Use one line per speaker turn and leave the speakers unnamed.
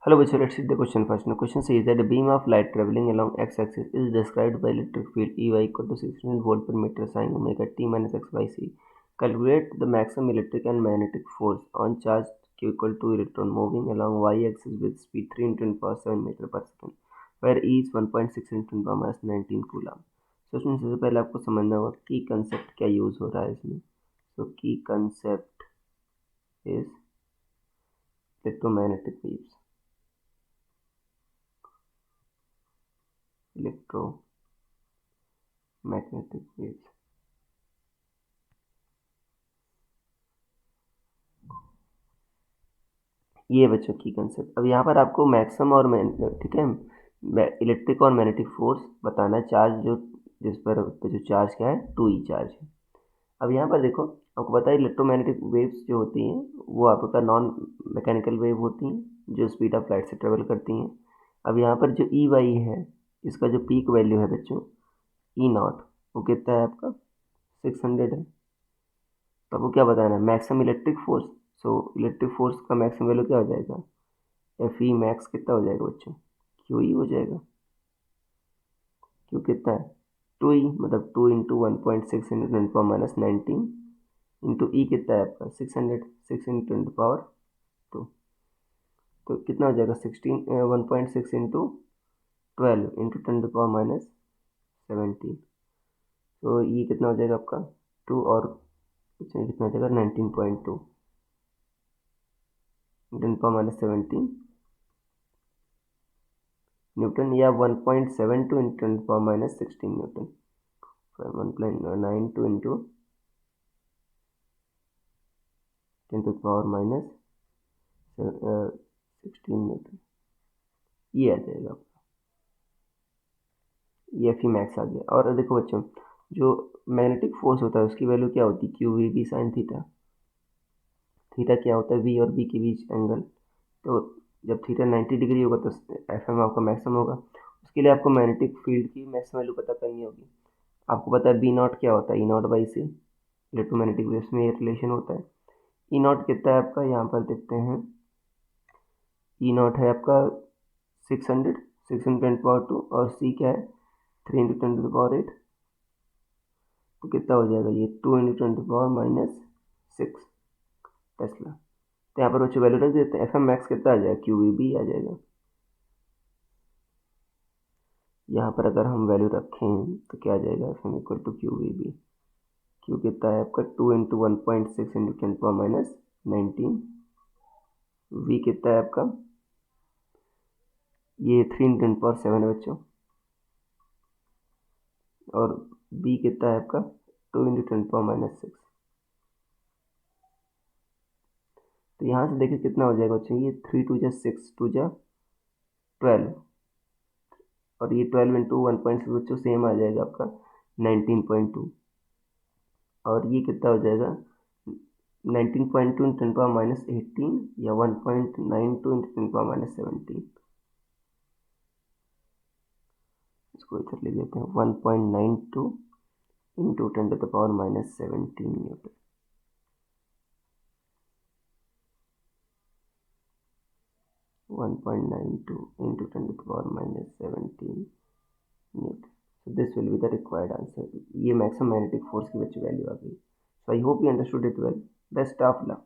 Hello, Vishal. Let's see the question first. The question says that a beam of light traveling along x-axis is described by electric field EY equal to 16 volt per meter sine omega t minus x by c. Calculate the maximum electric and magnetic force on charge q equal to electron moving along y-axis with speed 3 into 10 power 7 meter per second, where E is 1.6 into 10 power minus 19 coulomb. So इसमें सबसे पहले आपको समझना होगा की concept क्या use हो रहा है इसमें. So की concept is electromagnetic waves. Electromagnetic waves. ये बच्चों की कंसेप्ट. अब यहाँ पर आपको मैक्सिमम और ठीक है इलेक्ट्रिक और मैग्नेटिक फोर्स बताना है. चार्ज जो जिस पर जो चार्ज क्या है 2E चार्ज है. अब यहाँ पर देखो आपको पता है इलेक्ट्रोमैग्नेटिक वेव्स जो होती हैं वो आपका नॉन मैकेनिकल वेव होती हैं जो स्पीड ऑफ लाइट से ट्रेवल करती हैं. अब यहाँ पर जो ई वाई है इसका जो पीक वैल्यू है बच्चों ई नॉट वो कितना है आपका 600 है. तो आपको क्या बताना है maximum electric force. So electric force का मैक्सिमम वैल्यू क्या हो जाएगा एफ ई मैक्स कितना हो जाएगा बच्चों क्यू ई हो जाएगा. क्यू कितना है 2E मतलब 2 into 1.6 into 10 power minus 19 into E कितना है आपका 600 6 इंटू 10 पावर 2. तो कितना हो जाएगा 1.6 इंटू 12 इंटू 10 पावर माइनस 17. तो ये कितना हो जाएगा आपका 2 और कितना हो जाएगा 19.2 10 पावर माइनस 17 न्यूटन या 1.72 into 10 power minus 16 newton. 1.92 into 10 to power minus 16 newton ये आ जाएगा आपका. ये एफ ई मैक्स आ गया. और देखो बच्चों जो मैग्नेटिक फोर्स होता है उसकी वैल्यू क्या होती है Q V B sine theta. Theta क्या होता है वी और बी के बीच एंगल. तो जब थीटा 90 डिग्री होगा तो एफ एम आपका मैक्सिमम होगा. उसके लिए आपको मैग्नेटिक फील्ड की मैक्सिमम वैल्यू पता करनी होगी. आपको पता है बी नॉट क्या होता है E naught by C. Electromagnetic waves में ये रिलेशन होता है. ई नॉट कितना है आपका यहाँ पर देखते हैं ई नॉट है आपका 600 610 पावर 2 और सी क्या है 3 इंटू 10 टू द पावर 8. तो कितना हो जाएगा ये 2 into 10 to the power minus 6 tesla. तो यहाँ पर बच्चे वैल्यू रख देते हैं एफ एम मैक्स कितना आ जाएगा क्यू वी बी आ जाएगा. यहाँ पर अगर हम वैल्यू रखें तो क्या आ जाएगा F M equal to Q V B. Q कितना है आपका 2 into 1.6 into 10 power minus 19. V कितना है आपका ये 3 इंटू 10 पावर 7 है बच्चों. और बी कितना है आपका 2 इंटू 10 पावर माइनस 6. तो यहाँ से देखिए कितना हो जाएगा बच्चों ये 3 टू जा 6 टू जा 12 और ये 12 इंटू 1.6 बच्चों सेम आ जाएगा आपका 19.2. और ये कितना हो जाएगा 19.2 इंटू 10 पावर माइनस 18 या 1.92 इंटू 10 पावर माइनस 17. इसको इधर ले लेते हैं 1.92 into 10 to the power minus 17 newton. 1.92 into 10 to the power minus 17 Newton. So this will be the required answer. ये maximum magnetic force की वैल्यू आ गई. So I hope you understood it well. Best of luck.